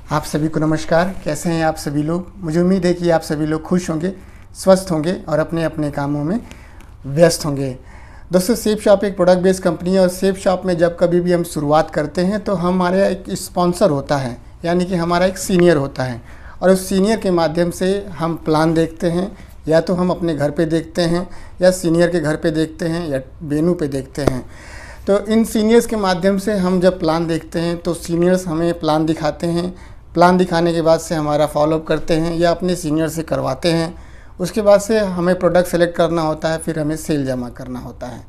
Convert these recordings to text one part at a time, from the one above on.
आप सभी को नमस्कार। कैसे हैं आप सभी लोग? मुझे उम्मीद है कि आप सभी लोग खुश होंगे, स्वस्थ होंगे और अपने अपने कामों में व्यस्त होंगे। दोस्तों, सेफ शॉप एक प्रोडक्ट बेस्ड कंपनी है और सेफ शॉप में जब कभी भी हम शुरुआत करते हैं तो हमारा एक स्पॉन्सर होता है, यानी कि हमारा एक सीनियर होता है और उस सीनियर के माध्यम से हम प्लान देखते हैं, या तो हम अपने घर पे देखते हैं या सीनियर के घर पे देखते हैं या वेन्यू पे देखते हैं। तो इन सीनियर्स के माध्यम से हम जब प्लान देखते हैं तो सीनियर्स हमें प्लान दिखाते हैं। प्लान दिखाने के बाद से हमारा फॉलोअप करते हैं या अपने सीनियर से करवाते हैं। उसके बाद से हमें प्रोडक्ट सेलेक्ट करना होता है, फिर हमें सेल जमा करना होता है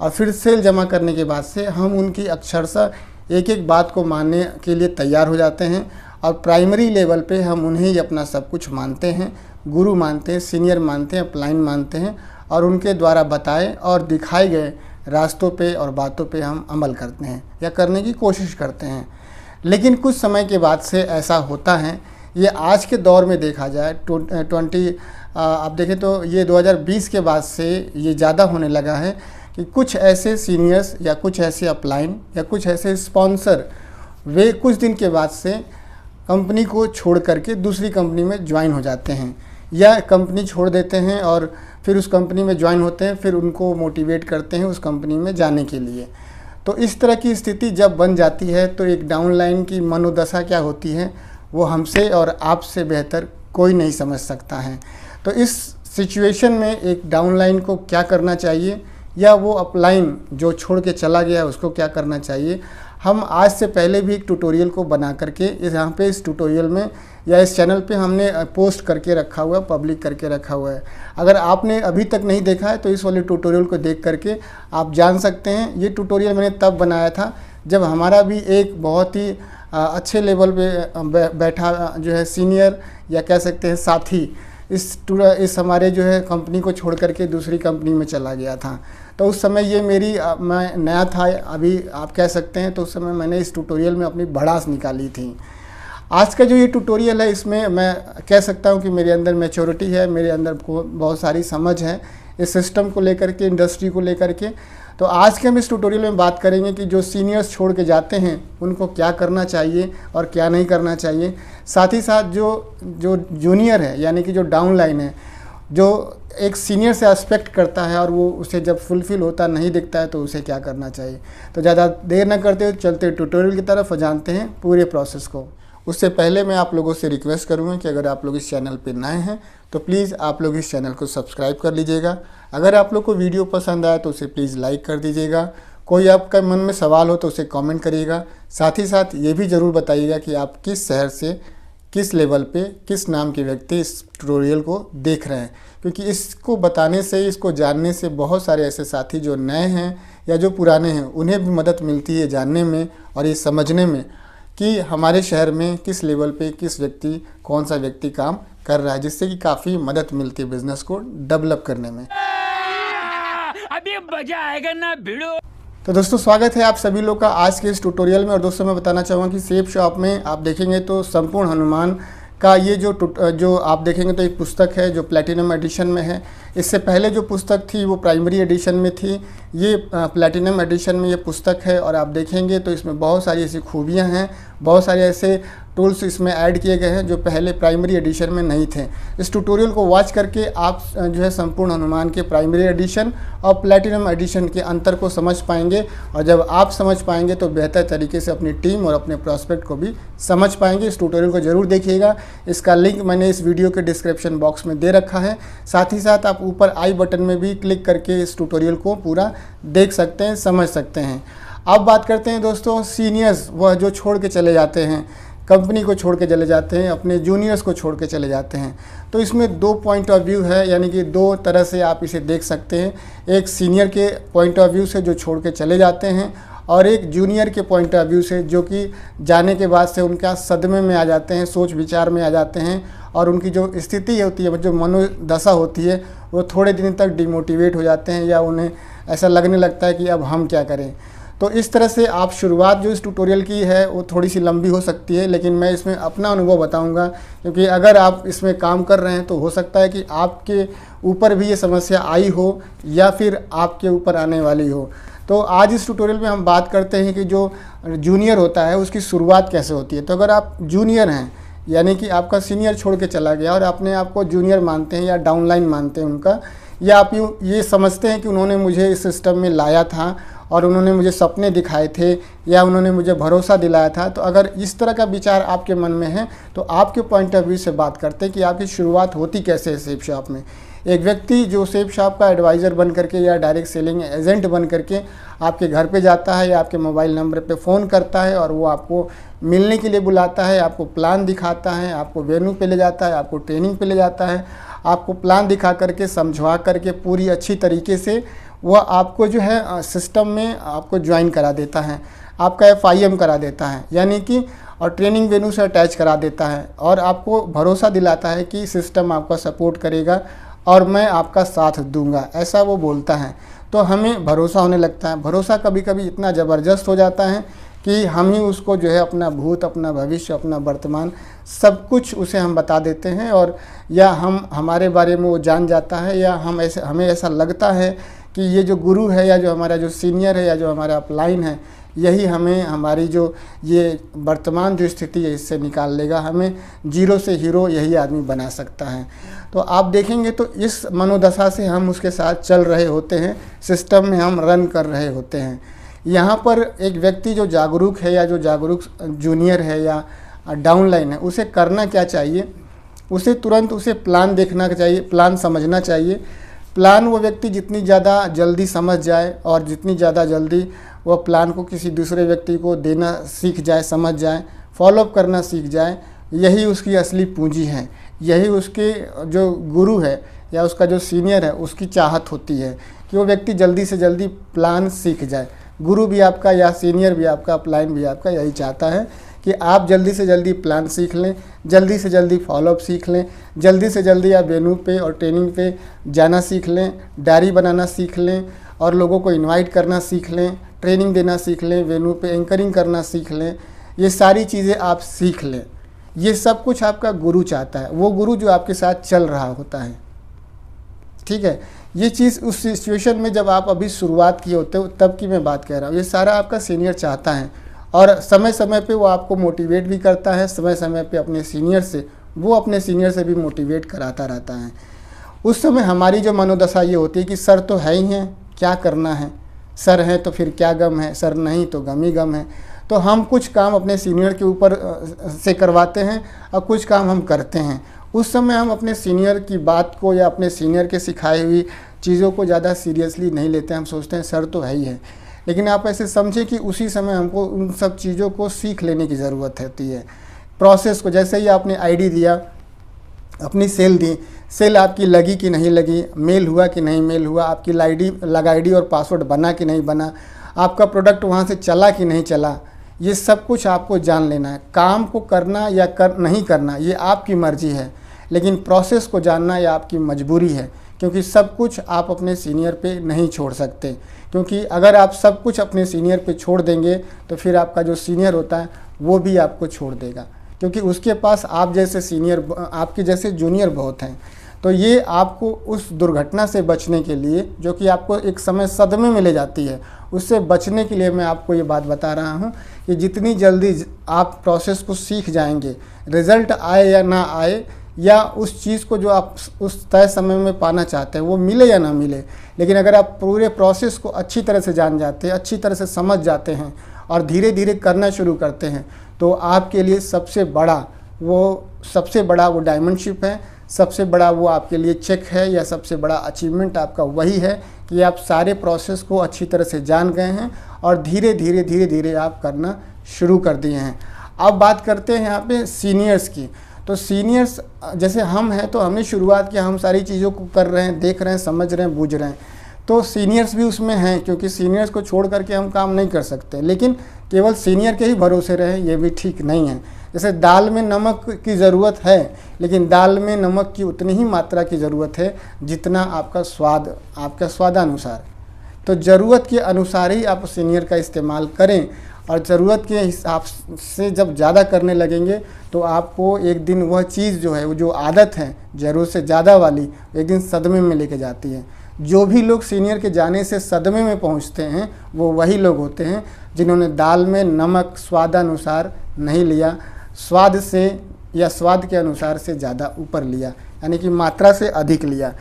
और फिर सेल जमा करने के बाद से हम उनकी अक्षरशः एक एक बात को मानने के लिए तैयार हो जाते हैं और प्राइमरी लेवल पे हम उन्हें ही अपना सब कुछ मानते हैं, गुरु मानते हैं, सीनियर मानते हैं, अपलाइन मानते हैं और उनके द्वारा बताए और दिखाए गए रास्तों पे और बातों पे हम अमल करते हैं या करने की कोशिश करते हैं। लेकिन कुछ समय के बाद से ऐसा होता है, ये आज के दौर में देखा जाए आप देखें तो ये 2020 के बाद से ये ज़्यादा होने लगा है कि कुछ ऐसे सीनियर्स या कुछ ऐसे अपलाइन या कुछ ऐसे स्पॉन्सर वे कुछ दिन के बाद से कंपनी को छोड़ करके दूसरी कंपनी में ज्वाइन हो जाते हैं या कंपनी छोड़ देते हैं और फिर उस कंपनी में ज्वाइन होते हैं, फिर उनको मोटिवेट करते हैं उस कंपनी में जाने के लिए। तो इस तरह की स्थिति जब बन जाती है तो एक डाउनलाइन की मनोदशा क्या होती है वो हमसे और आपसे बेहतर कोई नहीं समझ सकता है। तो इस सिचुएशन में एक डाउनलाइन को क्या करना चाहिए या वो अपलाइन जो छोड़ के चला गया उसको क्या करना चाहिए, हम आज से पहले भी एक ट्यूटोरियल को बना करके यहाँ पे इस ट्यूटोरियल में या इस चैनल पे हमने पोस्ट करके रखा हुआ है, पब्लिक करके रखा हुआ है। अगर आपने अभी तक नहीं देखा है तो इस वाले ट्यूटोरियल को देख करके आप जान सकते हैं। ये ट्यूटोरियल मैंने तब बनाया था जब हमारा भी एक बहुत ही अच्छे लेवल पे बैठा जो है सीनियर या कह सकते हैं साथी इस हमारे जो है कंपनी को छोड़ करके दूसरी कंपनी में चला गया था। तो उस समय ये मैं नया था, अभी आप कह सकते हैं, तो उस समय मैंने इस ट्यूटोरियल में अपनी भड़ास निकाली थी। आज का जो ये ट्यूटोरियल है इसमें मैं कह सकता हूँ कि मेरे अंदर मैच्योरिटी है, मेरे अंदर बहुत सारी समझ है इस सिस्टम को लेकर के, इंडस्ट्री को लेकर के। तो आज के हम इस ट्यूटोरियल में बात करेंगे कि जो सीनियर्स छोड़ के जाते हैं उनको क्या करना चाहिए और क्या नहीं करना चाहिए। साथ ही साथ जो जूनियर है यानी कि जो डाउनलाइन है, जो एक सीनियर से एक्सपेक्ट करता है और वो उसे जब फुलफिल होता नहीं दिखता है तो उसे क्या करना चाहिए। तो ज़्यादा देर न करते हुए चलते ट्यूटोरियल की तरफ जानते हैं पूरे प्रोसेस को। उससे पहले मैं आप लोगों से रिक्वेस्ट करूँगा कि अगर आप लोग इस चैनल पर नए हैं तो प्लीज़ आप लोग इस चैनल को सब्सक्राइब कर लीजिएगा। अगर आप लोग को वीडियो पसंद आए तो उसे प्लीज़ लाइक कर दीजिएगा। कोई आपका मन में सवाल हो तो उसे कमेंट करिएगा। साथ ही साथ ये भी ज़रूर बताइएगा कि आप किस शहर से, किस लेवल पे, किस नाम के व्यक्ति इस ट्यूटोरियल को देख रहे हैं, क्योंकि इसको बताने से, इसको जानने से बहुत सारे ऐसे साथी जो नए हैं या जो पुराने हैं उन्हें भी मदद मिलती है जानने में और ये समझने में कि हमारे शहर में किस लेवल पे किस व्यक्ति, कौन सा व्यक्ति काम कर रहा है, जिससे कि काफ़ी मदद मिलती है बिज़नेस को डेवलप करने में। अभी मजा आएगा ना भिड़ो। तो दोस्तों, स्वागत है आप सभी लोग का आज के इस ट्यूटोरियल में। और दोस्तों, मैं बताना चाहूँगा कि सेफ शॉप में आप देखेंगे तो संपूर्ण हनुमान का ये जो आप देखेंगे तो एक पुस्तक है जो प्लैटिनम एडिशन में है। इससे पहले जो पुस्तक थी वो प्राइमरी एडिशन में थी, ये प्लैटिनम एडिशन में ये पुस्तक है। और आप देखेंगे तो इसमें बहुत सारी ऐसी खूबियाँ हैं, बहुत सारे ऐसे टूल्स इसमें ऐड किए गए हैं जो पहले प्राइमरी एडिशन में नहीं थे। इस ट्यूटोरियल को वॉच करके आप जो है संपूर्ण हनुमान के प्राइमरी एडिशन और प्लैटिनम एडिशन के अंतर को समझ पाएंगे। और जब आप समझ पाएंगे तो बेहतर तरीके से अपनी टीम और अपने प्रॉस्पेक्ट को भी समझ पाएंगे। इस ट्यूटोरियल को ज़रूर देखिएगा। इसका लिंक मैंने इस वीडियो के डिस्क्रिप्शन बॉक्स में दे रखा है। साथ ही साथ आप ऊपर आई बटन में भी क्लिक करके इस ट्यूटोरियल को पूरा देख सकते हैं, समझ सकते हैं। अब बात करते हैं दोस्तों सीनियर्स, वह जो छोड़ के चले जाते हैं, कंपनी को छोड़ के चले जाते हैं, अपने जूनियर्स को छोड़ के चले जाते हैं। तो इसमें दो पॉइंट ऑफ व्यू है, यानी कि दो तरह से आप इसे देख सकते हैं। एक सीनियर के पॉइंट ऑफ व्यू से जो छोड़ के चले जाते हैं और एक जूनियर के पॉइंट ऑफ व्यू से जो कि जाने के बाद से उनका सदमे में आ जाते हैं, सोच विचार में आ जाते हैं और उनकी जो स्थिति होती है, जो मनोदशा होती है, वो थोड़े दिन तक डिमोटिवेट हो जाते हैं या उन्हें ऐसा लगने लगता है कि अब हम क्या करें। तो इस तरह से आप शुरुआत जो इस ट्यूटोरियल की है वो थोड़ी सी लंबी हो सकती है, लेकिन मैं इसमें अपना अनुभव बताऊंगा, क्योंकि अगर आप इसमें काम कर रहे हैं तो हो सकता है कि आपके ऊपर भी ये समस्या आई हो या फिर आपके ऊपर आने वाली हो। तो आज इस ट्यूटोरियल में हम बात करते हैं कि जो जूनियर होता है उसकी शुरुआत कैसे होती है। तो अगर आप जूनियर हैं, यानी कि आपका सीनियर छोड़ के चला गया और अपने आप को जूनियर मानते हैं या डाउनलाइन मानते हैं उनका, या आप ये समझते हैं कि उन्होंने मुझे इस सिस्टम में लाया था और उन्होंने मुझे सपने दिखाए थे या उन्होंने मुझे भरोसा दिलाया था, तो अगर इस तरह का विचार आपके मन में है तो आपके पॉइंट ऑफ व्यू से बात करते हैं कि आपकी शुरुआत होती कैसे है सेफ शॉप में। एक व्यक्ति जो सेफ शॉप का एडवाइज़र बन करके या डायरेक्ट सेलिंग एजेंट बन करके आपके घर पे जाता है या आपके मोबाइल नंबर पे फ़ोन करता है और वो आपको मिलने के लिए बुलाता है, आपको प्लान दिखाता है, आपको वेन्यू पे ले जाता है, आपको ट्रेनिंग पे ले जाता है, आपको प्लान दिखा करके समझवा करके पूरी अच्छी तरीके से वह आपको जो है सिस्टम में आपको ज्वाइन करा देता है, आपका FIM करा देता है, यानी कि और ट्रेनिंग वेन्यू से अटैच करा देता है और आपको भरोसा दिलाता है कि सिस्टम आपका सपोर्ट करेगा और मैं आपका साथ दूंगा, ऐसा वो बोलता है। तो हमें भरोसा होने लगता है। भरोसा कभी कभी इतना ज़बरदस्त हो जाता है कि हम ही उसको जो है अपना भूत, अपना भविष्य, अपना वर्तमान सब कुछ उसे हम बता देते हैं, और या हमारे बारे में वो जान जाता है, या हमें ऐसा लगता है कि ये जो गुरु है या जो हमारा जो सीनियर है या जो हमारा अपलाइन है, यही हमें हमारी जो ये वर्तमान जो स्थिति है इससे निकाल लेगा, हमें जीरो से हीरो यही आदमी बना सकता है। तो आप देखेंगे तो इस मनोदशा से हम उसके साथ चल रहे होते हैं, सिस्टम में हम रन कर रहे होते हैं। यहाँ पर एक व्यक्ति जो जागरूक है या जो जागरूक जूनियर है या डाउनलाइन है, उसे करना क्या चाहिए? उसे तुरंत उसे प्लान देखना चाहिए, प्लान समझना चाहिए। प्लान वो व्यक्ति जितनी ज़्यादा जल्दी समझ जाए और जितनी ज़्यादा जल्दी वह प्लान को किसी दूसरे व्यक्ति को देना सीख जाए, समझ जाए, फॉलोअप करना सीख जाए, यही उसकी असली पूंजी है। यही उसके जो गुरु है या उसका जो सीनियर है उसकी चाहत होती है कि वो व्यक्ति जल्दी से जल्दी प्लान सीख जाए। गुरु भी आपका या सीनियर भी आपका, अपलाइन भी आपका यही चाहता है कि आप जल्दी से जल्दी प्लान सीख लें, जल्दी से जल्दी फॉलोअप सीख लें, जल्दी से जल्दी आप वेन्यू पे और ट्रेनिंग पे जाना सीख लें, डायरी बनाना सीख लें और लोगों को इनवाइट करना सीख लें, ट्रेनिंग देना सीख लें, वेन्यू पे एंकरिंग करना सीख लें। ये सारी चीज़ें आप सीख लें। ये सब कुछ आपका गुरु चाहता है, वो गुरु जो आपके साथ चल रहा होता है। ठीक है, ये चीज़ उस सिचुएशन में जब आप अभी शुरुआत किए होते हो तब की मैं बात कह रहा हूँ। ये सारा आपका सीनियर चाहता है और समय समय पे वो आपको मोटिवेट भी करता है, समय समय पे अपने सीनियर से भी मोटिवेट कराता रहता है। उस समय हमारी जो मनोदशा ये होती है कि सर तो है ही हैं, क्या करना है, सर हैं तो फिर क्या गम है, सर नहीं तो गम ही गम है। तो हम कुछ काम अपने सीनियर के ऊपर से करवाते हैं और कुछ काम हम करते हैं। उस समय हम अपने सीनियर की बात को या अपने सीनियर के सिखाई हुई चीज़ों को ज़्यादा सीरियसली नहीं लेते हैं। हम सोचते हैं सर तो है ही है, लेकिन आप ऐसे समझें कि उसी समय हमको उन सब चीज़ों को सीख लेने की ज़रूरत होती है। प्रोसेस को, जैसे ही आपने आईडी दिया, अपनी सेल दी, सेल आपकी लगी कि नहीं लगी, मेल हुआ कि नहीं मेल हुआ, आपकी लग आईडी और पासवर्ड बना कि नहीं बना, आपका प्रोडक्ट वहाँ से चला कि नहीं चला, ये सब कुछ आपको जान लेना है। काम को करना या नहीं करना ये आपकी मर्ज़ी है, लेकिन प्रोसेस को जानना ये आपकी मजबूरी है, क्योंकि सब कुछ आप अपने सीनियर पे नहीं छोड़ सकते। क्योंकि अगर आप सब कुछ अपने सीनियर पे छोड़ देंगे तो फिर आपका जो सीनियर होता है वो भी आपको छोड़ देगा, क्योंकि उसके पास आप जैसे सीनियर, आपके जैसे जूनियर बहुत हैं। तो ये आपको उस दुर्घटना से बचने के लिए, जो कि आपको एक समय सदमे में ले जाती है, उससे बचने के लिए मैं आपको ये बात बता रहा हूँ कि जितनी जल्दी आप प्रोसेस को सीख जाएंगे, रिज़ल्ट आए या ना आए, या उस चीज़ को जो आप उस तय समय में पाना चाहते हैं वो मिले या ना मिले, लेकिन अगर आप पूरे प्रोसेस को अच्छी तरह से जान जाते हैं, अच्छी तरह से समझ जाते हैं और धीरे धीरे करना शुरू करते हैं, तो आपके लिए सबसे बड़ा वो डायमंडशिप है, सबसे बड़ा वो आपके लिए चेक है, या सबसे बड़ा अचीवमेंट आपका वही है कि आप सारे प्रोसेस को अच्छी तरह से जान गए हैं और धीरे धीरे आप करना शुरू कर दिए हैं। अब बात करते हैं यहाँ पे सीनियर्स की। तो सीनियर्स जैसे हम हैं, तो हमने शुरुआत किया, हम सारी चीज़ों को कर रहे हैं, देख रहे हैं, समझ रहे हैं, बूझ रहे हैं। तो सीनियर्स भी उसमें हैं, क्योंकि सीनियर्स को छोड़ करके हम काम नहीं कर सकते। लेकिन केवल सीनियर के ही भरोसे रहें ये भी ठीक नहीं है। जैसे दाल में नमक की ज़रूरत है, लेकिन दाल में नमक की उतनी ही मात्रा की ज़रूरत है जितना आपका स्वादानुसार। तो ज़रूरत के अनुसार ही आप सीनियर का इस्तेमाल करें, और ज़रूरत के हिसाब से जब ज़्यादा करने लगेंगे तो आपको एक दिन वह चीज़ जो है, वो जो आदत है ज़रूरत से ज़्यादा वाली, एक दिन सदमे में लेके जाती है। जो भी लोग सीनियर के जाने से सदमे में पहुंचते हैं वो वही लोग होते हैं जिन्होंने दाल में नमक स्वादानुसार नहीं लिया, स्वाद से या स्वाद के अनुसार से ज़्यादा ऊपर लिया, यानी कि मात्रा से अधिक लिया।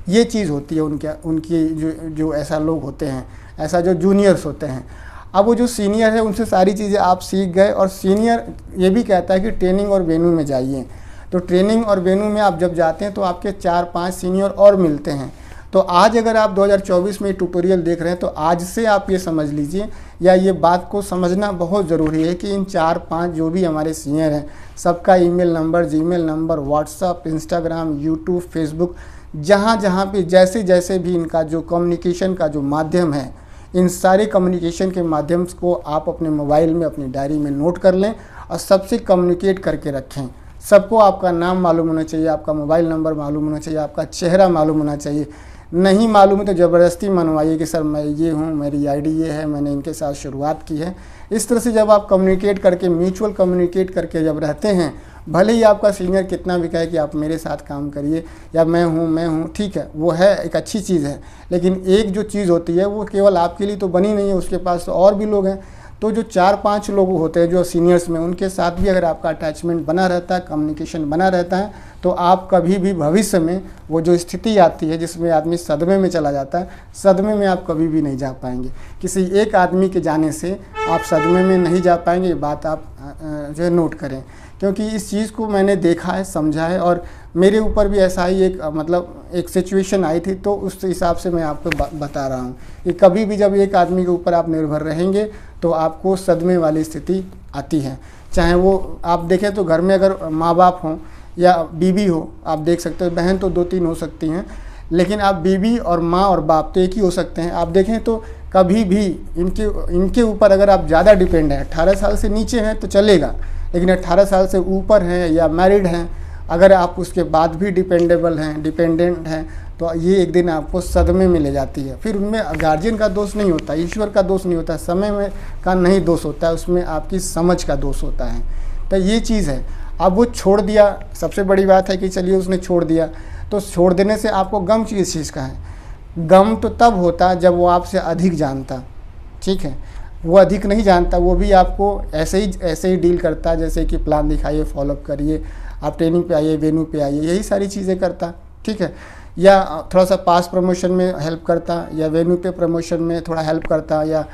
ये चीज़ होती है उनकी जो ऐसा लोग होते हैं, ऐसा जो जूनियर्स होते हैं। अब वो जो सीनियर है उनसे सारी चीज़ें आप सीख गए, और सीनियर ये भी कहता है कि ट्रेनिंग और वेन्यू में जाइए। तो ट्रेनिंग और वेन्यू में आप जब जाते हैं तो आपके 4-5 सीनियर और मिलते हैं। तो आज अगर आप 2024 में ट्यूटोरियल देख रहे हैं तो आज से आप ये समझ लीजिए, या ये बात को समझना बहुत ज़रूरी है कि इन 4-5 जो भी हमारे सीनियर हैं सबका email number, Gmail number, WhatsApp, Instagram, YouTube, Facebook, जहाँ जहाँ पे जैसे जैसे भी इनका जो कम्युनिकेशन का जो माध्यम है, इन सारे कम्युनिकेशन के माध्यम को आप अपने मोबाइल में, अपनी डायरी में नोट कर लें और सबसे कम्युनिकेट करके रखें। सबको आपका नाम मालूम होना चाहिए, आपका मोबाइल नंबर मालूम होना चाहिए, आपका चेहरा मालूम होना चाहिए। नहीं मालूम है तो ज़बरदस्ती मनवाइए कि सर मैं ये हूँ, मेरी आईडी ये है, मैंने इनके साथ शुरुआत की है। इस तरह से जब आप कम्युनिकेट करके, म्यूचुअल कम्युनिकेट करके जब रहते हैं, भले ही आपका सीनियर कितना भी कहे कि आप मेरे साथ काम करिए या मैं हूँ, ठीक है, वो है एक अच्छी चीज़ है, लेकिन एक जो चीज़ होती है वो केवल आपके लिए तो बनी नहीं है, उसके पास तो और भी लोग हैं। तो जो 4-5 लोग होते हैं जो सीनियर्स में, उनके साथ भी अगर आपका अटैचमेंट बना रहता है, कम्युनिकेशन बना रहता है, तो आप कभी भी भविष्य में वो जो स्थिति आती है जिसमें आदमी सदमे में चला जाता है, सदमे में आप कभी भी नहीं जा पाएंगे। किसी एक आदमी के जाने से आप सदमे में नहीं जा पाएंगे, ये बात आप जो है नोट करें, क्योंकि इस चीज़ को मैंने देखा है, समझा है, और मेरे ऊपर भी ऐसा ही एक सिचुएशन आई थी, तो उस हिसाब से मैं आपको बता रहा हूँ कि कभी भी जब एक आदमी के ऊपर आप निर्भर रहेंगे तो आपको सदमे वाली स्थिति आती है। चाहे वो आप देखें तो घर में अगर माँ बाप हों या बीवी हो, आप देख सकते हो, बहन तो 2-3 हो सकती हैं, लेकिन आप बीवी और माँ और बाप तो एक ही हो सकते हैं। आप देखें तो कभी भी इनके ऊपर अगर आप ज़्यादा डिपेंड हैं, 18 साल से नीचे हैं तो चलेगा, लेकिन 18 साल से ऊपर हैं या मैरिड हैं, अगर आप उसके बाद भी डिपेंडेंट हैं, तो ये एक दिन आपको सदमे में ले जाती है। फिर उनमें गार्जियन का दोष नहीं होता, ईश्वर का दोष नहीं होता, समय में का नहीं दोष होता है, उसमें आपकी समझ का दोष होता है। तो ये चीज़ है। अब वो छोड़ दिया, सबसे बड़ी बात है कि चलिए उसने छोड़ दिया, तो छोड़ देने से आपको गम किस चीज़ का है? गम तो तब होता जब वो आपसे अधिक जानता, ठीक है। वो अधिक नहीं जानता, वो भी आपको ऐसे ही डील करता, जैसे कि प्लान दिखाइए, फॉलोअप करिए, आप ट्रेनिंग पे आइए, वेन्यू पे आइए, यही सारी चीज़ें करता, ठीक है। या थोड़ा सा पास प्रमोशन में हेल्प करता, या वेन्यू पे प्रमोशन में थोड़ा हेल्प करता, या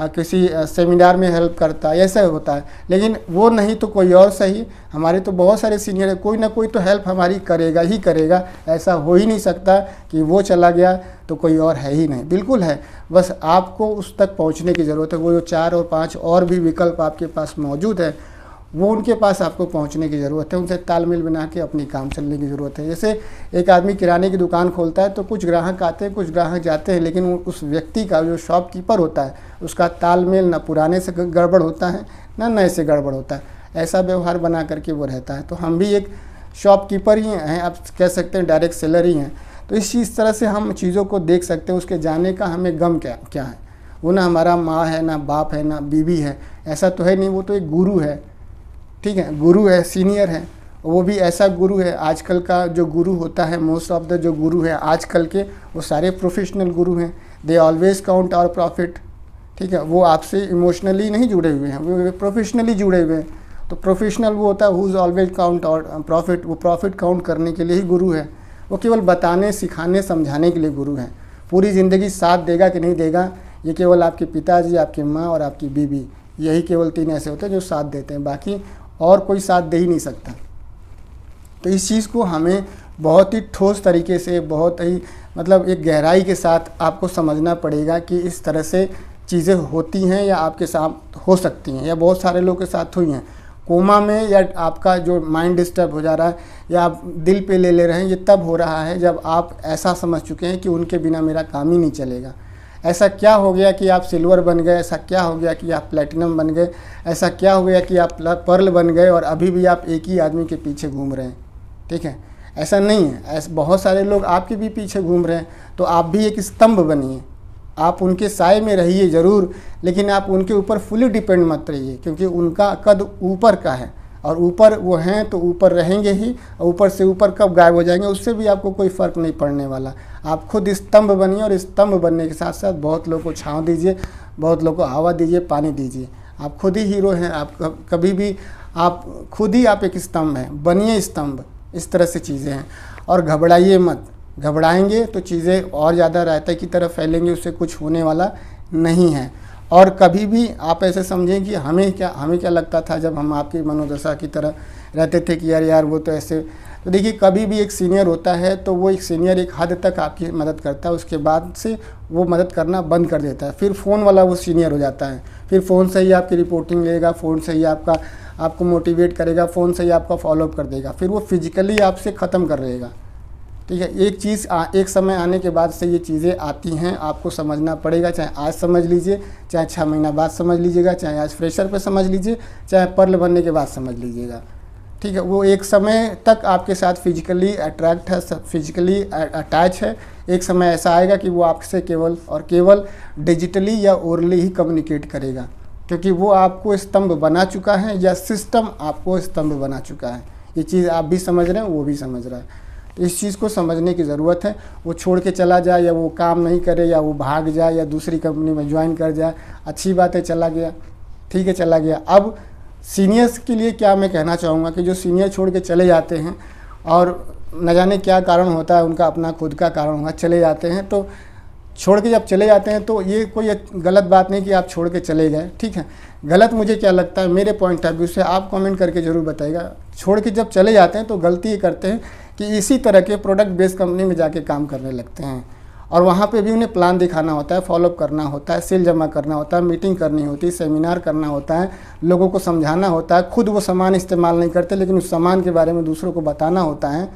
किसी सेमिनार में हेल्प करता, ऐसा होता है। लेकिन वो नहीं तो कोई और सही, हमारे तो बहुत सारे सीनियर है, कोई ना कोई तो हेल्प हमारी करेगा ही करेगा। ऐसा हो ही नहीं सकता कि वो चला गया तो कोई और है ही नहीं, बिल्कुल है। बस आपको उस तक पहुंचने की ज़रूरत है। वो जो 4 और 5 और भी विकल्प आपके पास मौजूद है, वो उनके पास आपको पहुंचने की ज़रूरत है, उनसे तालमेल बना के अपनी काम चलने की ज़रूरत है। जैसे एक आदमी किराने की दुकान खोलता है तो कुछ ग्राहक आते हैं, कुछ ग्राहक जाते हैं, लेकिन उस व्यक्ति का जो शॉपकीपर होता है उसका तालमेल ना पुराने से गड़बड़ होता है ना नए से गड़बड़ होता है, ऐसा व्यवहार बना करके वो रहता है। तो हम भी एक शॉपकीपर ही हैं, आप कह सकते हैं डायरेक्ट सेलर ही हैं। तो इस तरह से हम चीज़ों को देख सकते हैं। उसके जाने का हमें गम क्या है? वो ना हमारा माँ है, ना बाप है, ना बीवी है, ऐसा तो है नहीं। वो तो एक गुरु है, ठीक है, गुरु है, सीनियर है। वो भी ऐसा गुरु है, आजकल का जो गुरु होता है, मोस्ट ऑफ द जो गुरु है आजकल के, वो सारे प्रोफेशनल गुरु हैं। They always count our profit, ठीक है। वो आपसे इमोशनली नहीं जुड़े हुए हैं, वो प्रोफेशनली जुड़े हुए हैं। तो प्रोफेशनल वो होता है who is always count our profit, वो प्रॉफिट काउंट करने के लिए ही गुरु है। वो केवल बताने, सिखाने, समझाने के लिए गुरु हैं। पूरी ज़िंदगी साथ देगा कि नहीं देगा, ये केवल आपके पिताजी, आपकी माँ और आपकी बीवी, यही केवल 3 ऐसे होते हैं जो साथ देते हैं, बाकी और कोई साथ दे ही नहीं सकता। तो इस चीज़ को हमें बहुत ही ठोस तरीके से, बहुत ही एक गहराई के साथ आपको समझना पड़ेगा कि इस तरह से चीज़ें होती हैं या आपके साथ हो सकती हैं, या बहुत सारे लोगों के साथ हुई हैं। कोमा में या आपका जो माइंड डिस्टर्ब हो जा रहा है या आप दिल पे ले रहे हैं, ये तब हो रहा है जब आप ऐसा समझ चुके हैं कि उनके बिना मेरा काम ही नहीं चलेगा। ऐसा क्या हो गया कि आप सिल्वर बन गए, ऐसा क्या हो गया कि आप प्लेटिनम बन गए, ऐसा क्या हो गया कि आप पर्ल बन गए और अभी भी आप एक ही आदमी के पीछे घूम रहे हैं, ठीक है। ऐसा नहीं है, ऐसे बहुत सारे लोग आपके भी पीछे घूम रहे हैं। तो आप भी एक स्तंभ बनिए, आप उनके साए में रहिए ज़रूर, लेकिन आप उनके ऊपर फुली डिपेंड मत रहिए, क्योंकि उनका कद ऊपर का है, और ऊपर वो हैं तो ऊपर रहेंगे ही, और ऊपर से ऊपर कब गायब हो जाएंगे उससे भी आपको कोई फ़र्क नहीं पड़ने वाला। आप खुद स्तंभ बनिए, और स्तंभ बनने के साथ साथ बहुत लोगों को छाँव दीजिए, बहुत लोगों को हवा दीजिए, पानी दीजिए। आप खुद ही हीरो हैं। आप कभी भी आप खुद ही आप एक स्तंभ हैं, बनिए स्तंभ। इस तरह से चीज़ें हैं। और घबराइए मत, घबराएंगे तो चीज़ें और ज़्यादा रायते की तरफ फैलेंगी, उससे कुछ होने वाला नहीं है। और कभी भी आप ऐसे समझें कि हमें क्या लगता था जब हम आपकी मनोदशा की तरह रहते थे कि यार वो तो ऐसे। तो देखिए, कभी भी एक सीनियर होता है तो वो एक सीनियर एक हद तक आपकी मदद करता है, उसके बाद से वो मदद करना बंद कर देता है। फिर फ़ोन वाला वो सीनियर हो जाता है, फिर फ़ोन से ही आपकी रिपोर्टिंग लेगा, फ़ोन से ही आपको मोटिवेट करेगा, फ़ोन से ही आपका फॉलोअप कर देगा, फिर वो फिजिकली आपसे ख़त्म कर रहेगा। ठीक है, एक समय आने के बाद से ये चीज़ें आती हैं, आपको समझना पड़ेगा। चाहे आज समझ लीजिए, चाहे 6 महीना बाद समझ लीजिएगा, चाहे आज फ्रेशर पे समझ लीजिए, चाहे पर्ल बनने के बाद समझ लीजिएगा। ठीक है, वो एक समय तक आपके साथ फिजिकली अट्रैक्ट है, फिजिकली अटैच है। एक समय ऐसा आएगा कि वो आपसे केवल और केवल डिजिटली या ओरली ही कम्युनिकेट करेगा, क्योंकि वो आपको स्तंभ बना चुका है या सिस्टम आपको स्तंभ बना चुका है। ये चीज़ आप भी समझ रहे हैं, वो भी समझ रहा है। तो इस चीज़ को समझने की ज़रूरत है। वो छोड़ के चला जाए, या वो काम नहीं करे, या वो भाग जाए, या दूसरी कंपनी में ज्वाइन कर जाए, अच्छी बात है, चला गया, ठीक है, चला गया। अब सीनियर्स के लिए क्या मैं कहना चाहूँगा कि जो सीनियर छोड़ के चले जाते हैं, और न जाने क्या कारण होता है, उनका अपना खुद का कारण होगा, चले जाते हैं। तो छोड़ के जब चले जाते हैं तो ये कोई गलत बात नहीं कि आप छोड़ के चले गए, ठीक है। गलत मुझे क्या लगता है, मेरे पॉइंट ऑफ व्यू से, आप कमेंट करके ज़रूर बताइएगा। छोड़ के जब चले जाते हैं तो गलती ये करते हैं कि इसी तरह के प्रोडक्ट बेस्ड कंपनी में जाके काम करने लगते हैं, और वहाँ पे भी उन्हें प्लान दिखाना होता है, फॉलोअप करना होता है, सेल जमा करना होता है, मीटिंग करनी होती है, सेमिनार करना होता है, लोगों को समझाना होता है। खुद वो सामान इस्तेमाल नहीं करते, लेकिन उस सामान के बारे में दूसरों को बताना होता है।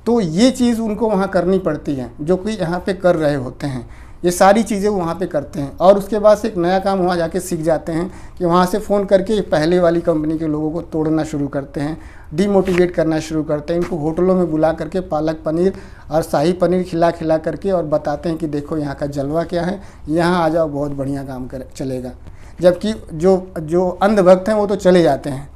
तो ये चीज़ उनको वहाँ करनी पड़ती है, जो कि यहाँ पे कर रहे होते हैं। ये सारी चीज़ें वो वहाँ पे करते हैं, और उसके बाद से एक नया काम वहाँ जाके सीख जाते हैं कि वहाँ से फ़ोन करके पहले वाली कंपनी के लोगों को तोड़ना शुरू करते हैं, डीमोटिवेट करना शुरू करते हैं। इनको होटलों में बुला करके पालक पनीर और शाही पनीर खिला करके और बताते हैं कि देखो यहाँ का जलवा क्या है, यहाँ आ जाओ, बहुत बढ़िया काम चलेगा। जबकि जो अंधभक्त हैं वो तो चले जाते हैं,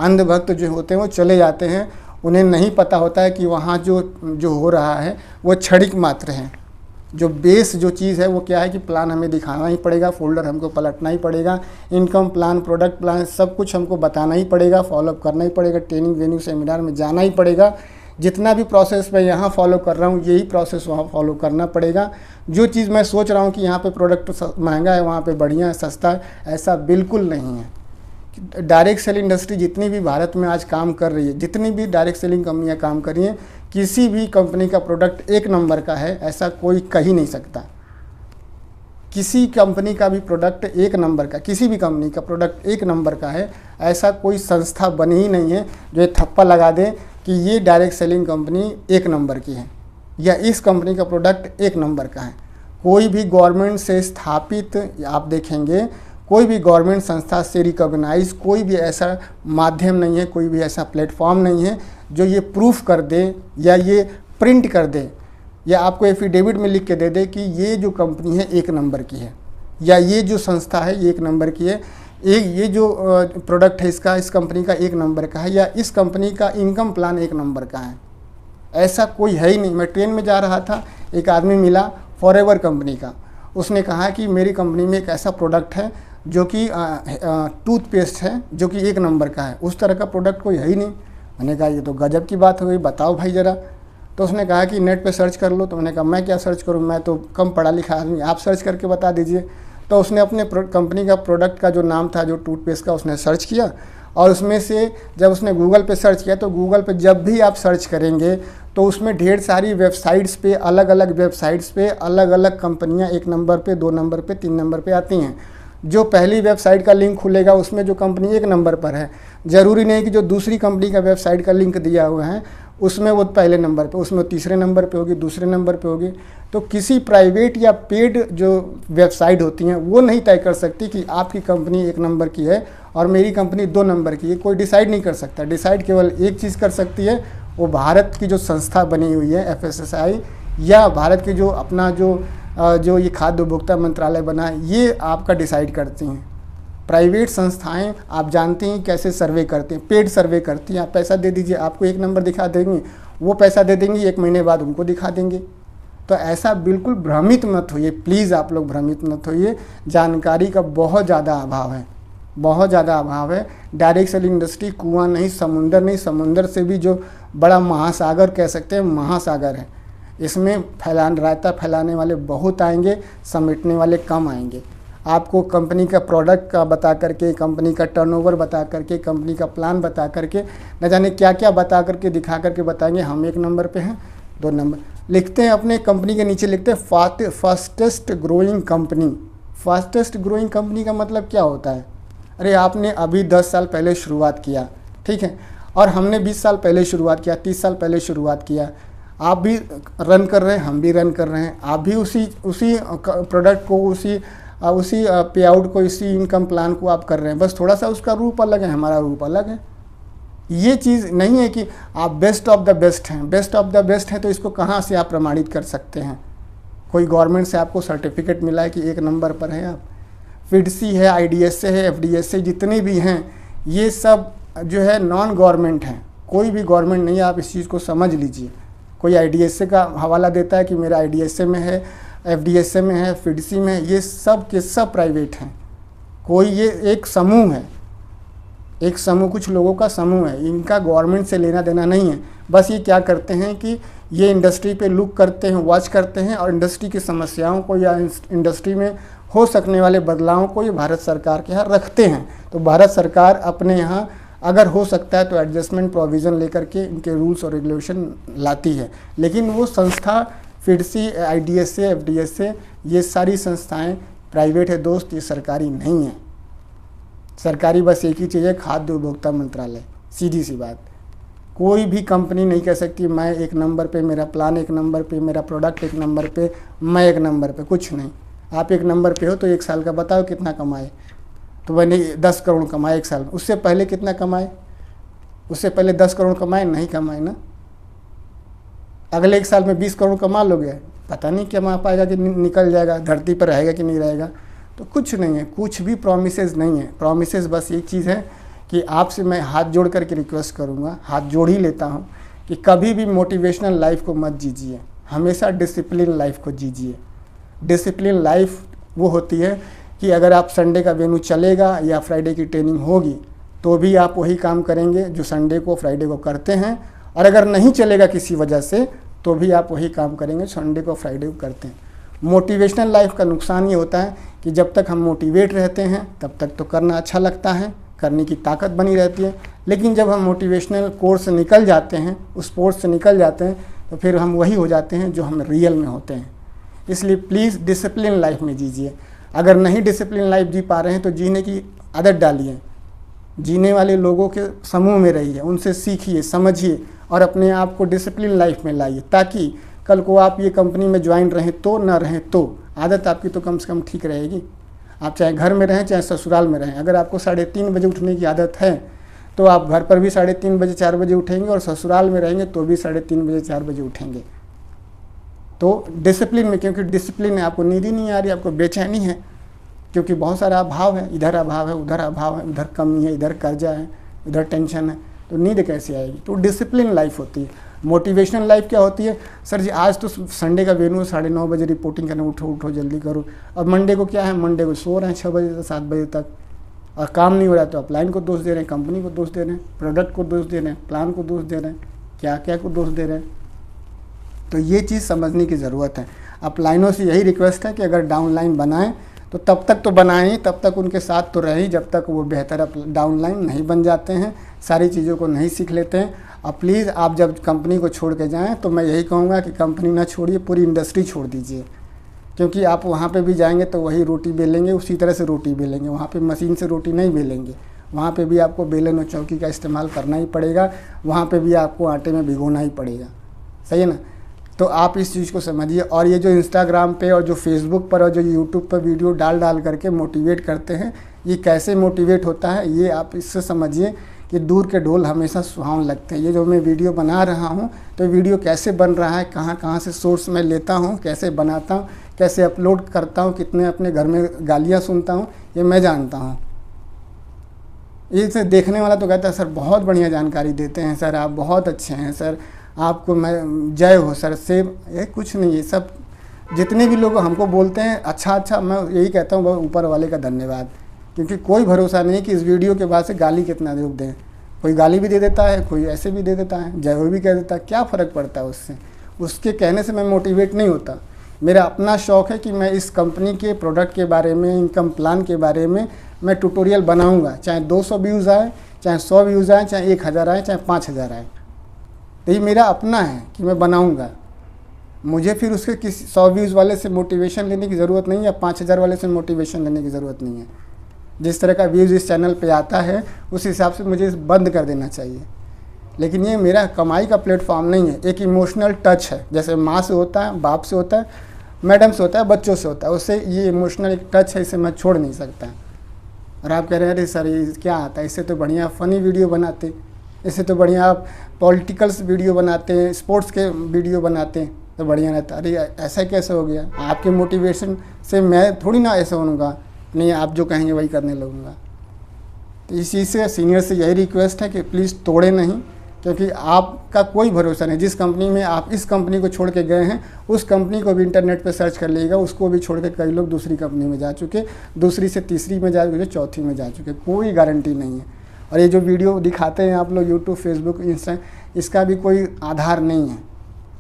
अंधभक्त जो होते हैं वो चले जाते हैं। उन्हें नहीं पता होता है कि वहाँ जो हो रहा है वो क्षणिक मात्र है। जो बेस जो चीज़ है वो क्या है कि प्लान हमें दिखाना ही पड़ेगा, फोल्डर हमको पलटना ही पड़ेगा, इनकम प्लान, प्रोडक्ट प्लान, सब कुछ हमको बताना ही पड़ेगा, फॉलोअप करना ही पड़ेगा, ट्रेनिंग वेन्यू सेमिनार में जाना ही पड़ेगा। जितना भी प्रोसेस मैं यहाँ फॉलो कर रहा हूँ, यही प्रोसेस वहाँ फॉलो करना पड़ेगा। जो चीज़ मैं सोच रहा हूँ कि यहाँ पे प्रोडक्ट महंगा है, वहाँ पे बढ़िया है, सस्ता है, ऐसा बिल्कुल नहीं है। डायरेक्ट सेल इंडस्ट्री जितनी भी भारत में आज काम कर रही है, जितनी भी डायरेक्ट सेलिंग कंपनियाँ काम कर रही हैं, किसी भी कंपनी का प्रोडक्ट एक नंबर का है ऐसा कोई कह ही नहीं सकता। किसी कंपनी का भी प्रोडक्ट एक नंबर का, किसी भी कंपनी का प्रोडक्ट एक नंबर का है ऐसा कोई संस्था बनी ही नहीं है जो ये थप्पा लगा दे कि ये डायरेक्ट सेलिंग कंपनी एक नंबर की है या इस कंपनी का प्रोडक्ट एक नंबर का है। कोई भी गवर्नमेंट से स्थापित, आप देखेंगे कोई भी गवर्नमेंट संस्था से रिकॉग्नाइज कोई भी ऐसा माध्यम नहीं है, कोई भी ऐसा प्लेटफॉर्म नहीं है जो ये प्रूफ कर दे या ये प्रिंट कर दे या आपको एफिडेविट में लिख के दे दे कि ये जो कंपनी है एक नंबर की है या ये जो संस्था है ये एक नंबर की है, ये जो प्रोडक्ट है इसका, इस कंपनी का एक नंबर का है या इस कंपनी का इनकम प्लान एक नंबर का है। ऐसा कोई है ही नहीं। मैं ट्रेन में जा रहा था, एक आदमी मिला फॉरएवर कंपनी का, उसने कहा कि मेरी कंपनी में एक ऐसा प्रोडक्ट है जो कि टूथपेस्ट है जो कि एक नंबर का है, उस तरह का प्रोडक्ट कोई है ही नहीं। मैंने कहा ये तो गजब की बात हो गई, बताओ भाई ज़रा। तो उसने कहा कि नेट पे सर्च कर लो। तो मैंने कहा मैं क्या सर्च करूं, मैं तो कम पढ़ा लिखा आदमी, आप सर्च करके बता दीजिए। तो उसने अपने कंपनी का प्रोडक्ट का जो नाम था, जो टूथपेस्ट का, उसने सर्च किया और उसमें से जब उसने गूगल पे सर्च किया तो गूगल पे जब भी आप सर्च करेंगे तो उसमें ढेर सारी वेबसाइट्स पे, अलग अलग वेबसाइट्स पे अलग अलग कंपनियाँ एक नंबर पे, 2 नंबर पे, 3 नंबर पे आती हैं। जो पहली वेबसाइट का लिंक खुलेगा उसमें जो कंपनी एक नंबर पर है, ज़रूरी नहीं कि जो दूसरी कंपनी का वेबसाइट का लिंक दिया हुआ है उसमें वो पहले नंबर पे, उसमें तीसरे नंबर पे होगी, दूसरे नंबर पे होगी। तो किसी प्राइवेट या पेड जो वेबसाइट होती हैं वो नहीं तय कर सकती कि आपकी कंपनी एक नंबर की है और मेरी कंपनी 2 नंबर की है। कोई डिसाइड नहीं कर सकता। डिसाइड केवल एक चीज़ कर सकती है, वो भारत की जो संस्था बनी हुई है FSSAI या भारत की जो अपना जो ये खाद्य उपभोक्ता मंत्रालय बना है, ये आपका डिसाइड करती हैं। प्राइवेट संस्थाएं आप जानते हैं कैसे सर्वे करते हैं, पेड सर्वे करती हैं। आप पैसा दे दीजिए, आपको एक नंबर दिखा देंगे, वो पैसा दे देंगे, 1 महीने बाद उनको दिखा देंगे। तो ऐसा बिल्कुल भ्रमित मत होइए, प्लीज़ आप लोग भ्रमित मत होइए। जानकारी का बहुत ज़्यादा अभाव है, बहुत ज़्यादा अभाव है। डायरेक्ट सेलिंग इंडस्ट्री कुआं नहीं, समुंदर नहीं, समुंदर से भी जो बड़ा महासागर कह सकते हैं, महासागर है। इसमें रायता फैलाने वाले बहुत आएंगे, समेटने वाले कम आएंगे। आपको कंपनी का प्रोडक्ट का बता करके, कंपनी का टर्नओवर बता करके, कंपनी का प्लान बता करके, न जाने क्या क्या बता करके, दिखा करके बताएंगे हम 1 नंबर पे हैं, 2 नंबर लिखते हैं। अपने कंपनी के नीचे लिखते हैं fastest growing company. Fastest growing company का मतलब क्या होता है? अरे आपने अभी 10 साल पहले शुरुआत किया, ठीक है, और हमने 20 साल पहले शुरुआत किया, 30 साल पहले शुरुआत किया। आप भी रन कर रहे हैं, हम भी रन कर रहे हैं। आप भी उसी प्रोडक्ट को, उसी पे आउट को, इसी इनकम प्लान को आप कर रहे हैं, बस थोड़ा सा उसका रूप अलग है, हमारा रूप अलग है। ये चीज़ नहीं है कि आप बेस्ट ऑफ द बेस्ट हैं। बेस्ट ऑफ द बेस्ट हैं तो इसको कहाँ से आप प्रमाणित कर सकते हैं? कोई गवर्नमेंट से आपको सर्टिफिकेट मिला है कि 1 नंबर पर है आप? फिडसी है, IDSA है, FDSA, जितने भी हैं ये सब जो है नॉन गवर्नमेंट हैं। कोई भी गवर्नमेंट नहीं है, आप इस चीज़ को समझ लीजिए। कोई IDSA का हवाला देता है कि मेरा IDSA में है, FDSA में है, फिडसी में है, ये सब के सब प्राइवेट हैं। कोई ये एक समूह है, एक समूह, कुछ लोगों का समूह है, इनका गवर्नमेंट से लेना देना नहीं है। बस ये क्या करते हैं कि ये इंडस्ट्री पे लुक करते हैं, वॉच करते हैं, और इंडस्ट्री की समस्याओं को या इंडस्ट्री में हो सकने वाले बदलावों को ये भारत सरकार के यहाँ रखते हैं। तो भारत सरकार अपने यहाँ अगर हो सकता है तो एडजस्टमेंट प्रोविज़न लेकर के इनके रूल्स और रेगुलेशन लाती है। लेकिन वो संस्था फिडसी, IDSA, FDSA, ये सारी संस्थाएं प्राइवेट है दोस्त, ये सरकारी नहीं है। सरकारी बस एक ही चीज़ है, खाद्य उपभोक्ता मंत्रालय। सीधी सी बात, कोई भी कंपनी नहीं कह सकती मैं 1 नंबर पे, मेरा प्लान 1 नंबर पे, मेरा प्रोडक्ट 1 नंबर पे, मैं 1 नंबर पे, कुछ नहीं। आप 1 नंबर पे हो तो 1 साल का बताओ कितना कमाए? तो मैंने 10 करोड़ कमाए 1 साल में। उससे पहले कितना कमाए? उससे पहले 10 करोड़ कमाए? नहीं कमाए ना। अगले 1 साल में 20 करोड़ कमा लोगे, पता नहीं कमा पाएगा कि निकल जाएगा, धरती पर रहेगा कि नहीं रहेगा। तो कुछ नहीं है, कुछ भी प्रॉमिसेस नहीं है। प्रॉमिसेस बस एक चीज़ है कि आपसे मैं हाथ जोड़ करके रिक्वेस्ट करूँगा, हाथ जोड़ ही लेता हूँ कि कभी भी मोटिवेशनल लाइफ को मत जीजिए, हमेशा डिसिप्लिन लाइफ को जीजिए। डिसिप्लिन लाइफ वो होती है कि अगर आप संडे का वेन्यू चलेगा या फ्राइडे की ट्रेनिंग होगी तो भी आप वही काम करेंगे जो संडे को फ्राइडे को करते हैं, और अगर नहीं चलेगा किसी वजह से तो भी आप वही काम करेंगे संडे को फ्राइडे को करते हैं। मोटिवेशनल लाइफ का नुकसान ये होता है कि जब तक हम मोटिवेट रहते हैं तब तक तो करना अच्छा लगता है, करने की ताकत बनी रहती है, लेकिन जब हम मोटिवेशनल कोर्स से निकल जाते हैं, उस स्पोर्ट्स से निकल जाते हैं, तो फिर हम वही हो जाते हैं जो हम रियल में होते हैं। इसलिए प्लीज़ डिसिप्लिन लाइफ में जीजिए। अगर नहीं डिसिप्लिन लाइफ जी पा रहे हैं तो जीने की आदत डालिए, जीने वाले लोगों के समूह में रहिए, उनसे सीखिए, समझिए और अपने आप को डिसिप्लिन लाइफ में लाइए, ताकि कल को आप ये कंपनी में ज्वाइन रहें तो ना रहें तो आदत आपकी तो कम से कम ठीक रहेगी। आप चाहे घर में रहें चाहे ससुराल में रहें, अगर आपको 3:30 बजे उठने की आदत है तो आप घर पर भी 3:30 बजे 4 बजे उठेंगे, और ससुराल में रहेंगे तो भी 3:30 बजे 4 बजे उठेंगे। तो डिसिप्लिन में, क्योंकि डिसिप्लिन में आपको नींद ही नहीं आ रही, आपको बेचैनी है, क्योंकि बहुत सारा अभाव है, इधर अभाव है, उधर अभाव है, उधर कमी है, इधर कर्जा है, इधर टेंशन है, तो नींद कैसे आएगी? तो डिसिप्लिन लाइफ होती है। मोटिवेशनल लाइफ क्या होती है? सर जी आज तो संडे का वेन्यू 9:30 बजे रिपोर्टिंग करना, उठो जल्दी करो, और मंडे को क्या है, मंडे को सो रहे हैं 6 बजे से 7 बजे तक, और काम नहीं हो रहा तो अपलाइन को दोष दे रहे हैं, कंपनी को दोष दे रहे हैं, प्रोडक्ट को दोष दे रहे हैं, प्लान को दोष दे रहे हैं, क्या क्या को दोष दे रहे हैं। तो ये चीज़ समझने की ज़रूरत है। अपलाइनों से यही रिक्वेस्ट है कि अगर डाउनलाइन बनाएं तो तब तक तो बनाएं, तब तक उनके साथ तो रहें जब तक वो बेहतर डाउनलाइन नहीं बन जाते हैं, सारी चीज़ों को नहीं सीख लेते हैं। और प्लीज़ आप जब कंपनी को छोड़ के जाएँ तो मैं यही कहूँगा कि कंपनी ना छोड़िए, पूरी इंडस्ट्री छोड़ दीजिए, क्योंकि आप वहाँ पे भी जाएंगे तो वही रोटी बेलेंगे, उसी तरह से रोटी बेलेंगे, वहाँ पे मशीन से रोटी नहीं बेलेंगे, वहाँ पे भी आपको बेलन और चौकी का इस्तेमाल करना ही पड़ेगा, वहाँ पे भी आपको आटे में भिगोना ही पड़ेगा। सही है ना? तो आप इस चीज़ को समझिए। और ये जो इंस्टाग्राम पे और जो फेसबुक पर और जो यूट्यूब पर वीडियो डाल करके मोटिवेट करते हैं, ये कैसे मोटिवेट होता है ये आप इससे समझिए कि दूर के ढोल हमेशा सुहावन लगते हैं। ये जो मैं वीडियो बना रहा हूँ तो वीडियो कैसे बन रहा है, कहाँ कहाँ से सोर्स मैं लेता हूँ, कैसे बनाता हूँ, कैसे अपलोड करता हूँ, कितने अपने घर में गालियाँ सुनता हूँ, ये मैं जानता हूँ। ये से देखने वाला तो कहता है सर बहुत बढ़िया जानकारी देते हैं सर, आप बहुत अच्छे हैं सर, आपको मैं जय हो सर से। ये कुछ नहीं, ये सब जितने भी लोग हमको बोलते हैं अच्छा, मैं यही कहता हूँ ऊपर वाले का धन्यवाद, क्योंकि कोई भरोसा नहीं कि इस वीडियो के बाद से गाली कितना लोग दें। कोई गाली भी दे देता है, कोई ऐसे भी दे देता है, जय हो भी कह देता है, क्या फ़र्क पड़ता है उससे। उसके कहने से मैं मोटिवेट नहीं होता। मेरा अपना शौक़ है कि मैं इस कंपनी के प्रोडक्ट के बारे में, इनकम प्लान के बारे में मैं ट्यूटोरियल बनाऊंगा, चाहे 200 व्यूज़ आए, चाहे 100 व्यूज़ आए, चाहे 1000 आए, चाहे 5000 आए। तो ये मेरा अपना है कि मैं बनाऊंगा। मुझे फिर उसके किसी 100 व्यूज़ वाले से मोटिवेशन लेने की ज़रूरत नहीं है, 5000 वाले से मोटिवेशन लेने की ज़रूरत नहीं है। जिस तरह का व्यूज़ इस चैनल पे आता है उस हिसाब से मुझे बंद कर देना चाहिए। लेकिन ये मेरा कमाई का प्लेटफॉर्म नहीं है, एक इमोशनल टच है। जैसे माँ से होता है, बाप से होता है, मैडम से होता है, बच्चों से होता है, उससे ये इमोशनल एक टच है, इसे मैं छोड़ नहीं सकता। और आप कह रहे हैं अरे सर ये क्या आता है, इससे तो बढ़िया फ़नी वीडियो बनाते, इससे तो बढ़िया आप पॉलिटिकल्स वीडियो बनाते हैं, स्पोर्ट्स के वीडियो बनाते हैं तो बढ़िया रहता। अरे ऐसा कैसे हो गया, आपके मोटिवेशन से मैं थोड़ी ना ऐसा बनूँगा, नहीं आप जो कहेंगे वही करने लगूँगा। तो इस चीज़ से सीनियर से यही रिक्वेस्ट है कि प्लीज़ तोड़े नहीं, क्योंकि आपका कोई भरोसा नहीं। जिस कंपनी में आप इस कंपनी को छोड़ के गए हैं उस कंपनी को भी इंटरनेट पे सर्च कर लीजिएगा, उसको भी छोड़ के कई लोग दूसरी कंपनी में जा चुके, दूसरी से तीसरी में जा चुके, चौथी में जा चुके, कोई गारंटी नहीं है। और ये जो वीडियो दिखाते हैं आप लोग यूट्यूब, फेसबुक, इंस्टा, इसका भी कोई आधार नहीं है।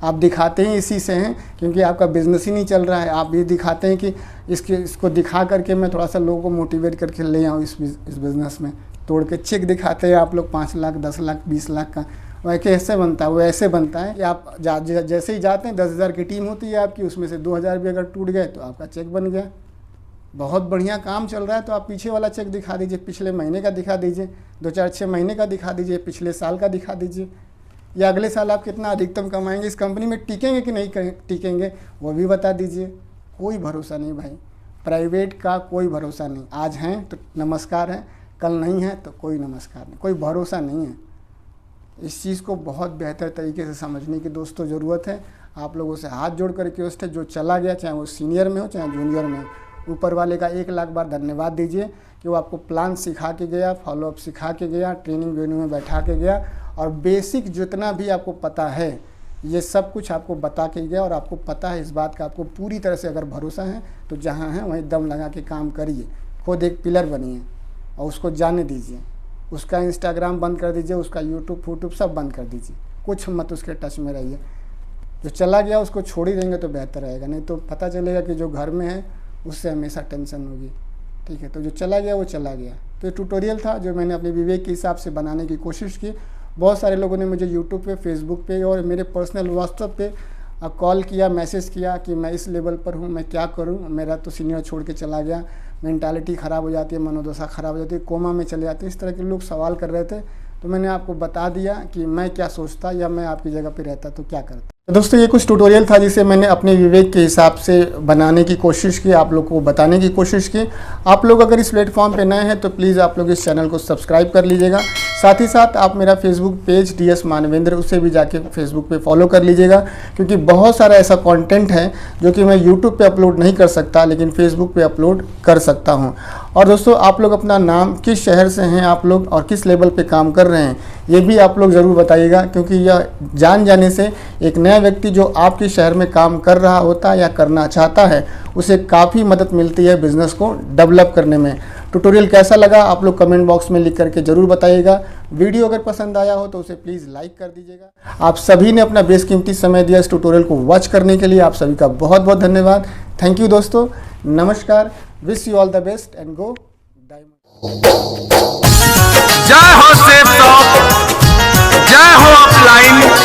आप दिखाते हैं इसी से हैं क्योंकि आपका बिज़नेस ही नहीं चल रहा है। आप ये दिखाते हैं कि इसको दिखा करके मैं थोड़ा सा लोगों को मोटिवेट करके ले आऊँ इस बिज़नेस में। तोड़ के चेक दिखाते हैं आप लोग 5 लाख, 10 लाख, 20 लाख का, वह कैसे बनता है? वो ऐसे बनता है कि आप जैसे ही जाते हैं 10,000 की टीम होती है आपकी, उसमें से 2,000 भी अगर टूट गए तो आपका चेक बन गया। बहुत बढ़िया काम चल रहा है तो आप पीछे वाला चेक दिखा दीजिए, पिछले महीने का दिखा दीजिए, 2-4-6 महीने का दिखा दीजिए, पिछले साल का दिखा दीजिए, या अगले साल आप कितना अधिकतम कमाएंगे, इस कंपनी में टिकेंगे कि नहीं टिकेंगे वो भी बता दीजिए। कोई भरोसा नहीं भाई, प्राइवेट का कोई भरोसा नहीं। आज हैं तो नमस्कार है, कल नहीं है तो कोई नमस्कार नहीं, कोई भरोसा नहीं है। इस चीज़ को बहुत बेहतर तरीके से समझने की दोस्तों ज़रूरत है। आप लोगों से हाथ जोड़ कर रिक्वेस्ट है, जो चला गया चाहे वो सीनियर में हो चाहे जूनियर में हो, ऊपर वाले का 1 लाख बार धन्यवाद दीजिए कि वो आपको प्लान सिखा के गया, फॉलोअप सिखा के गया, ट्रेनिंग वेन्यू में बैठा के गया, और बेसिक जितना भी आपको पता है ये सब कुछ आपको बता के गया। और आपको पता है इस बात का, आपको पूरी तरह से अगर भरोसा है तो जहाँ है वहीं दम लगा के काम करिए, खुद एक पिलर बनिए और उसको जाने दीजिए। उसका इंस्टाग्राम बंद कर दीजिए, उसका यूट्यूब सब बंद कर दीजिए, कुछ मत उसके टच में रहिए। जो चला गया उसको छोड़ ही देंगे तो बेहतर रहेगा, नहीं तो पता चलेगा कि जो घर में है उससे हमेशा टेंशन होगी। ठीक है, तो जो चला गया वो चला गया। तो ये ट्यूटोरियल था जो मैंने अपने विवेक के हिसाब से बनाने की कोशिश की। बहुत सारे लोगों ने मुझे यूट्यूब पे, फेसबुक पे और मेरे पर्सनल व्हाट्सएप पे कॉल किया, मैसेज किया कि मैं इस लेवल पर हूँ, मैं क्या करूँ, मेरा तो सीनियर छोड़ के चला गया, मेंटालिटी ख़राब हो जाती है, मनोदशा ख़राब हो जाती है, कोमा में चले जाते हैं, इस तरह के लोग सवाल कर रहे थे। तो मैंने आपको बता दिया कि मैं क्या सोचता या मैं आपकी जगह पे रहता तो क्या करता। तो दोस्तों ये कुछ ट्यूटोरियल था जिसे मैंने अपने विवेक के हिसाब से बनाने की कोशिश की, आप लोग को बताने की कोशिश की। आप लोग अगर इस प्लेटफॉर्म पे नए हैं तो प्लीज़ आप लोग इस चैनल को सब्सक्राइब कर लीजिएगा। साथ ही साथ आप मेरा फेसबुक पेज DS मानवेंद्र, उसे भी जाके फेसबुक पे फॉलो कर लीजिएगा, क्योंकि बहुत सारा ऐसा कंटेंट है जो कि मैं यूट्यूब पे अपलोड नहीं कर सकता लेकिन फेसबुक पे अपलोड कर सकता हूँ। और दोस्तों आप लोग अपना नाम, किस शहर से हैं आप लोग और किस लेवल पे काम कर रहे हैं ये भी आप लोग ज़रूर बताइएगा, क्योंकि यह जान जाने से एक नया व्यक्ति जो आपके शहर में काम कर रहा होता है या करना चाहता है उसे काफ़ी मदद मिलती है बिज़नेस को डेवलप करने में। ट्यूटोरियल कैसा लगा आप लोग कमेंट बॉक्स में लिख करके ज़रूर बताइएगा। वीडियो अगर पसंद आया हो तो उसे प्लीज़ लाइक कर दीजिएगा। आप सभी ने अपना बेशकीमती समय दिया इस ट्यूटोरियल को वॉच करने के लिए, आप सभी का बहुत बहुत धन्यवाद। थैंक यू दोस्तों, नमस्कार, wish you all the best and go diamond. जय हो सेफ शॉप, जय हो ऑफलाइन।